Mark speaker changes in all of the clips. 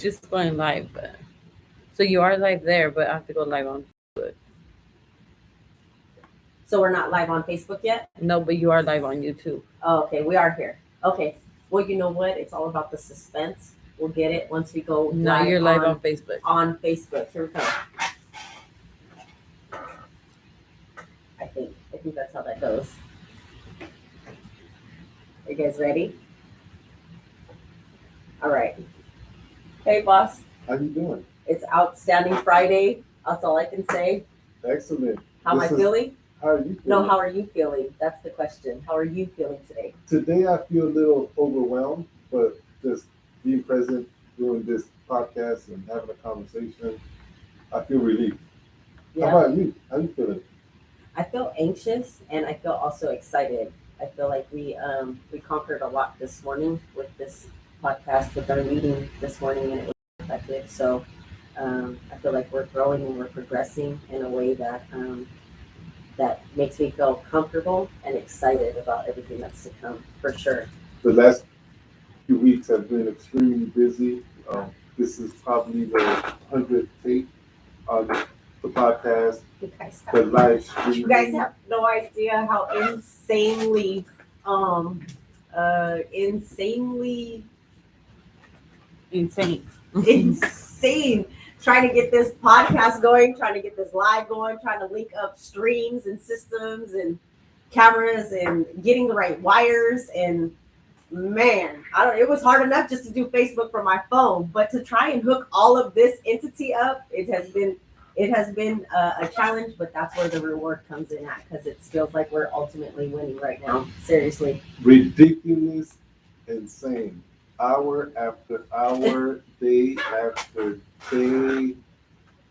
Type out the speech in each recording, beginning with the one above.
Speaker 1: Just going live, but so you are live there, but I have to go live on Facebook.
Speaker 2: So we're not live on Facebook yet?
Speaker 1: No, but you are live on YouTube.
Speaker 2: Oh, okay, we are here. Okay. Well, you know what? It's all about the suspense. We'll get it once we go
Speaker 1: Now you're live on Facebook.
Speaker 2: On Facebook. Here we go. I think that's how that goes. Are you guys ready? All right. Hey, boss.
Speaker 3: How you doing?
Speaker 2: It's Outstanding Friday. That's all I can say.
Speaker 3: Excellent.
Speaker 2: How am I feeling?
Speaker 3: How are you feeling?
Speaker 2: No, how are you feeling? That's the question. How are you feeling today?
Speaker 3: Today I feel a little overwhelmed, but just being present, doing this podcast and having a conversation, I feel relief.
Speaker 2: Yeah.
Speaker 3: How about you? How you feeling?
Speaker 2: I feel anxious and I feel also excited. I feel like we conquered a lot this morning with this podcast, with our meeting this morning, and it was effective. So I feel like we're growing and we're progressing in a way that that makes me feel comfortable and excited about everything that's to come, for sure.
Speaker 3: The last few weeks have been extremely busy. This is probably the 100th take on the podcast, the live stream.
Speaker 2: You guys have no idea how insanely insane trying to get this podcast going, trying to get this live going, trying to link up streams and systems and cameras and getting the right wires. And man, it was hard enough just to do Facebook from my phone, but to try and hook all of this entity up, it has been a challenge, but that's where the reward comes in at, because it feels like we're ultimately winning right now. Seriously.
Speaker 3: Ridiculous, insane. Hour after hour, day after day,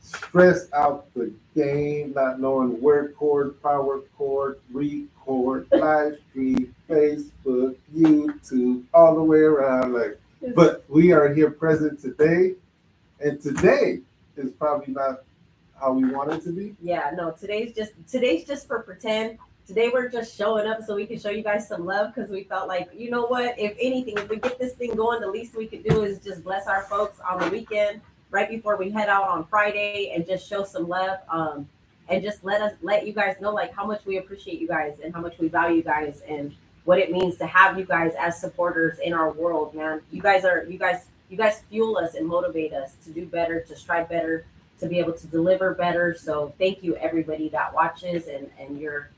Speaker 3: stressed out the game, not knowing where cord, power cord, record, live stream, Facebook, YouTube, all the way around. But we are here present today, and today is probably not how we want it to be.
Speaker 2: Yeah, no, today's just for pretend. Today we're just showing up so we can show you guys some love, because we felt like, you know what, if anything, if we get this thing going, the least we could do is just bless our folks on the weekend right before we head out on Friday, and just show some love, and just let you guys know like how much we appreciate you guys and how much we value you guys and what it means to have you guys as supporters in our world, man. You guys fuel us and motivate us to do better, to strive better, to be able to deliver better. So thank you everybody that watches, and your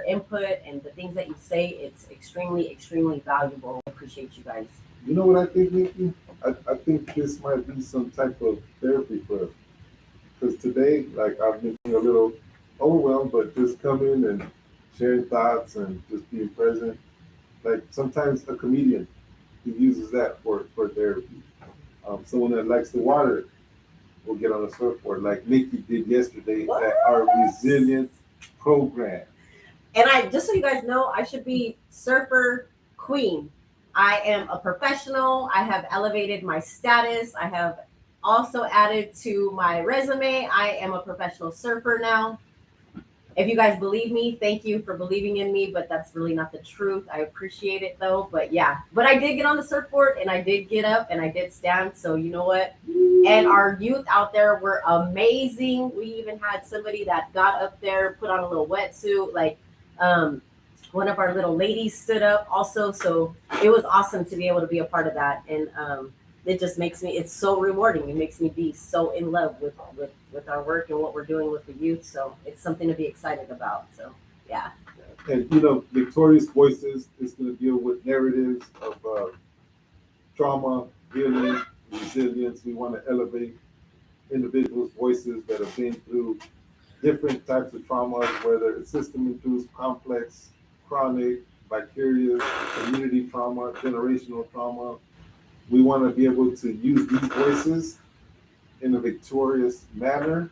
Speaker 2: input and the things that you say. It's extremely, extremely valuable. I appreciate you guys.
Speaker 3: You know what I think, Nikki? I think this might be some type of therapy for us. Because today, like, I've been a little overwhelmed, but just coming and sharing thoughts and just being present. Like, sometimes a comedian, he uses that for therapy. Someone that likes the water will get on a surfboard, like Nikki did yesterday at our resilience program.
Speaker 2: And just so you guys know, I should be surfer queen. I am a professional. I have elevated my status. I have also added to my resume, I am a professional surfer now. If you guys believe me, thank you for believing in me, but that's really not the truth. I appreciate it though. But yeah, but I did get on the surfboard and I did get up and I did stand. So you know what? And our youth out there were amazing. We even had somebody that got up there, put on a little wetsuit, like one of our little ladies stood up also. So it was awesome to be able to be a part of that. And it just makes me, it's so rewarding. It makes me be so in love with our work and what we're doing with the youth. So it's something to be excited about. So yeah.
Speaker 3: And you know, Victorious Voices is going to deal with narratives of trauma, healing, resilience. We want to elevate individuals' voices that have been through different types of traumas, whether it's system-induced, complex, chronic, vicarious, community trauma, generational trauma. We want to be able to use these voices in a victorious manner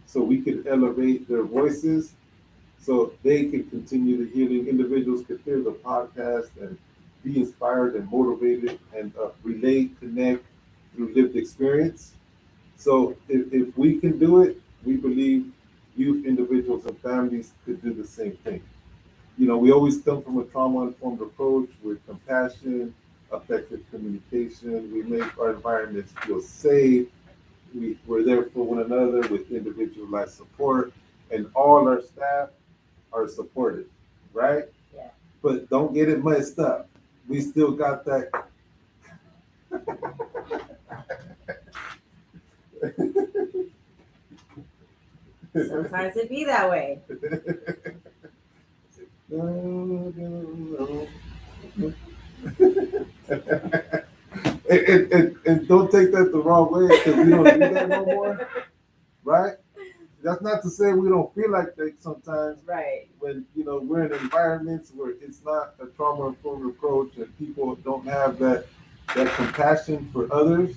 Speaker 3: so we can elevate their voices so they can continue the healing. Individuals could hear the podcast and be inspired and motivated and relate, connect through lived experience. So if we can do it, we believe youth, individuals, and families could do the same thing. You know, we always come from a trauma-informed approach with compassion, effective communication. We make our environments feel safe. We're there for one another with individualized support, and all our staff are supported, right?
Speaker 2: Yeah.
Speaker 3: But don't get it messed up. We still got that.
Speaker 2: Sometimes it be that way.
Speaker 3: No. And don't take that the wrong way because we don't do that no more, right? That's not to say we don't feel like that sometimes
Speaker 2: Right.
Speaker 3: when we're in environments where it's not a trauma-informed approach and people don't have that compassion for others.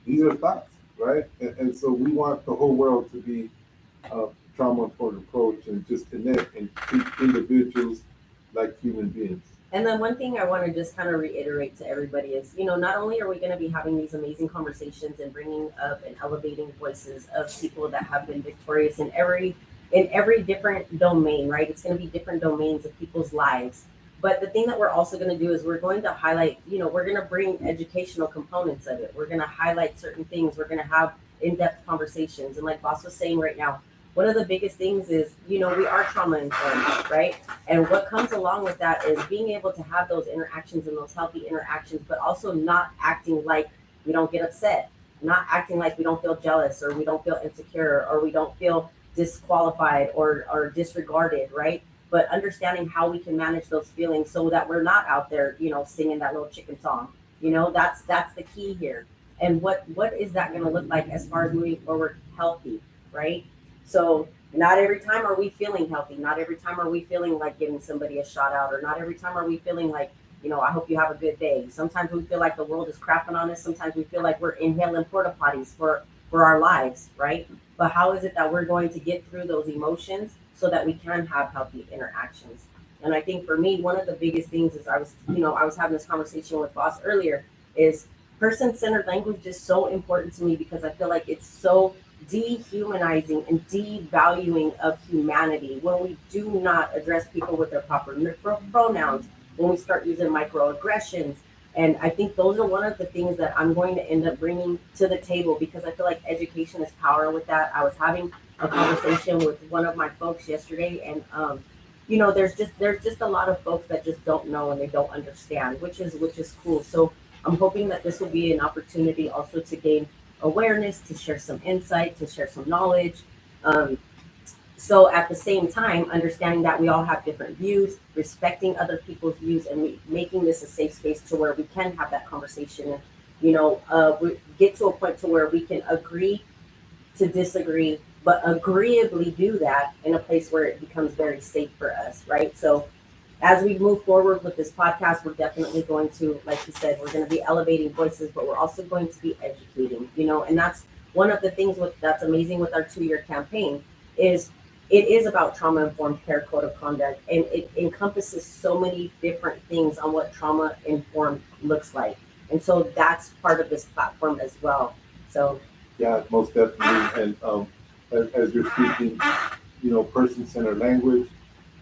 Speaker 3: These are thoughts, right? And so we want the whole world to be a trauma-informed approach and just connect and treat individuals like human beings.
Speaker 2: And then one thing I want to just kind of reiterate to everybody is, not only are we going to be having these amazing conversations and bringing up and elevating voices of people that have been victorious in every different domain, right? It's going to be different domains of people's lives. But the thing that we're also going to do is we're going to highlight, we're going to bring educational components of it. We're going to highlight certain things. We're going to have in-depth conversations. And like Boss was saying right now, one of the biggest things is, we are trauma informed, right? And what comes along with that is being able to have those interactions and those healthy interactions, but also not acting like we don't get upset, not acting like we don't feel jealous or we don't feel insecure or we don't feel disqualified or disregarded, right? But understanding how we can manage those feelings so that we're not out there, singing that little chicken song. That's the key here. And what is that going to look like as far as moving forward healthy, right? So not every time are we feeling healthy. Not every time are we feeling like giving somebody a shout out, or not every time are we feeling like, I hope you have a good day. Sometimes we feel like the world is crapping on us. Sometimes we feel like we're inhaling porta potties for our lives, right? But how is it that we're going to get through those emotions so that we can have healthy interactions? And I think for me, one of the biggest things is I was having this conversation with Boss earlier, is person-centered language is so important to me because I feel like it's so dehumanizing and devaluing of humanity when we do not address people with their proper pronouns, when we start using microaggressions. And I think those are one of the things that I'm going to end up bringing to the table because I feel like education is power with that. I was having a conversation with one of my folks yesterday, and there's just a lot of folks that just don't know and they don't understand, which is cool. So I'm hoping that this will be an opportunity also to gain awareness, to share some insight, to share some knowledge. So at the same time, understanding that we all have different views, respecting other people's views, and making this a safe space to where we can have that conversation. And, we get to a point to where we can agree to disagree, but agreeably do that in a place where it becomes very safe for us, right? So as we move forward with this podcast, we're definitely going to, like you said, we're going to be elevating voices, but we're also going to be educating, and that's one of the things that's amazing with our 2-year campaign is it is about trauma-informed care code of conduct, and it encompasses so many different things on what trauma-informed looks like. And so that's part of this platform as well. So
Speaker 3: yeah, most definitely. And as you're speaking, person-centered language.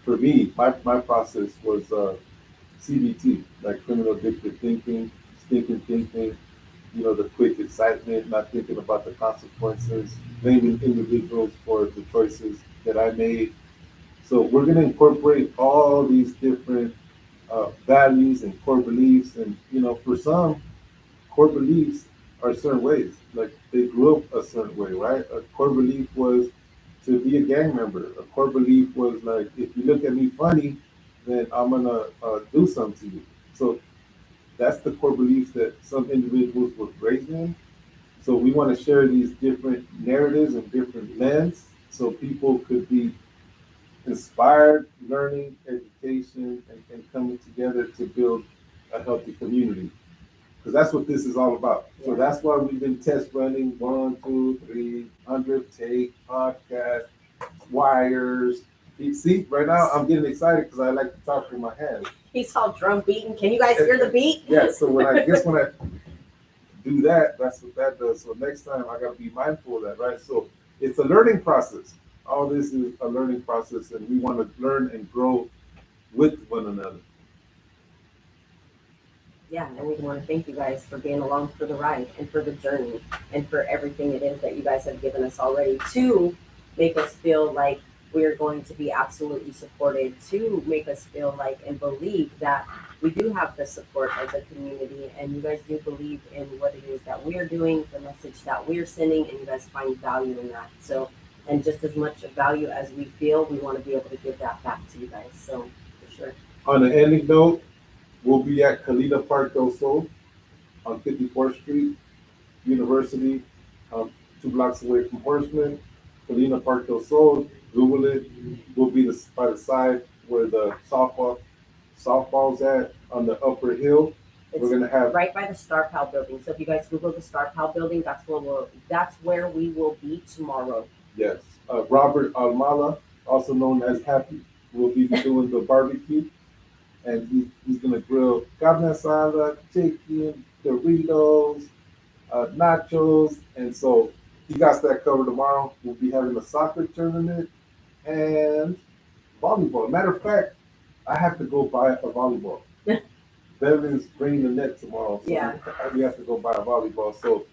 Speaker 3: For me, my process was CBT, like criminal addictive thinking, stinking thinking, the quick excitement, not thinking about the consequences, blaming individuals for the choices that I made. So we're going to incorporate all these different values and core beliefs. And, for some, core beliefs are certain ways. Like they grew up a certain way, right? A core belief was to be a gang member. A core belief was like, if you look at me funny, then I'm gonna do something to you. So that's the core beliefs that some individuals were raised in. So we want to share these different narratives and different lens so people could be inspired, learning, education, and coming together to build a healthy community. Because that's what this is all about. So
Speaker 2: Yeah.
Speaker 3: that's why we've been test running 1, 2, 3, 100 take, podcast, wires. You see, right now I'm getting excited because I like to talk with my hands.
Speaker 2: he's all drum beating. Can you guys hear the beat?
Speaker 3: Yeah, so when I do that, that's what that does. So next time I gotta be mindful of that, right? So it's a learning process. All this is a learning process, and we want to learn and grow with one another.
Speaker 2: yeah, and we want to thank you guys for being along for the ride and for the journey and for everything it is that you guys have given us already to make us feel like we're going to be absolutely supported, to make us feel like and believe that we do have the support as a community and you guys do believe in what it is that we're doing, the message that we're sending, and you guys find value in that. So, and just as much value as we feel, we want to be able to give that back to you guys. So, for sure.
Speaker 3: On an ending note, we'll be at Kalina Park del Sol on 54th Street, University, 2 blocks away from Horseman. Kalina Park del Sol, Google it. We'll be by the side where the softball's at on the upper hill.
Speaker 2: It's
Speaker 3: We're gonna have
Speaker 2: right by the Star Pal building. So if you guys Google the Star Pal building, that's where we will be tomorrow.
Speaker 3: yes, Robert Almala, also known as Happy, will be doing the barbecue, and he's gonna grill carne asada, chicken, Doritos, nachos, and so he got that covered tomorrow. We'll be having a soccer tournament and volleyball. Matter of fact, I have to go buy a volleyball. Bevan's bringing the net tomorrow, so
Speaker 2: Yeah.
Speaker 3: we have to go buy a volleyball. So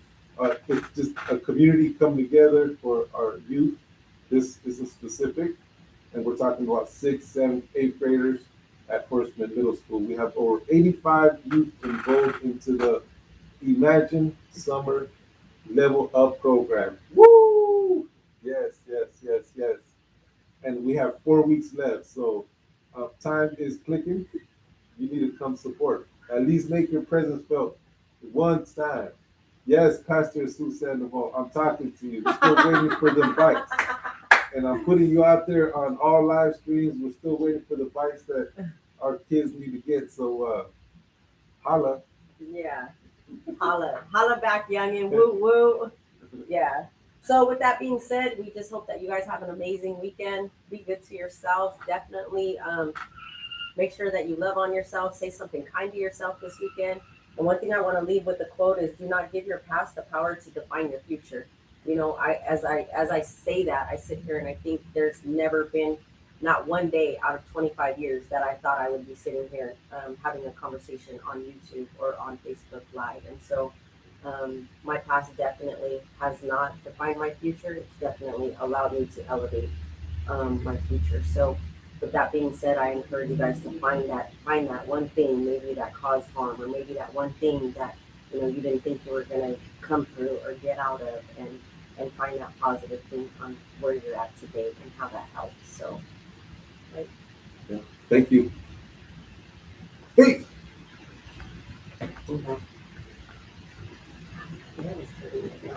Speaker 3: it's just a community coming together for our youth. This isn't specific, and we're talking about 6th, 7th, 8th graders at Horseman Middle School. We have over 85 youth enrolled into the Imagine Summer Level Up program. Woo! Yes, yes, yes, yes. And we have 4 weeks left, so time is clicking. You need to come support. At least make your presence felt one time. Yes, Pastor Sue Sandoval, I'm talking to you. We're still waiting for the bikes. And I'm putting you out there on all live streams. We're still waiting for the bikes that our kids need to get. So holla.
Speaker 2: Yeah. Holla back, youngin'. Woo woo. Yeah. So with that being said, we just hope that you guys have an amazing weekend. Be good to yourself. Definitely make sure that you love on yourself. Say something kind to yourself this weekend. And one thing I want to leave with the quote is: do not give your past the power to define your future. You know, as I say that, I sit here and I think there's never been not one day out of 25 years that I thought I would be sitting here having a conversation on YouTube or on Facebook Live. And so my past definitely has not defined my future. It's definitely allowed me to elevate my future. So with that being said, I encourage you guys to find that one thing maybe that caused harm, or maybe that one thing that you didn't think you were gonna come through or get out of, and find that positive thing on where you're at today and how that helps. So
Speaker 3: Thank you. Peace.
Speaker 2: okay. That was pretty good.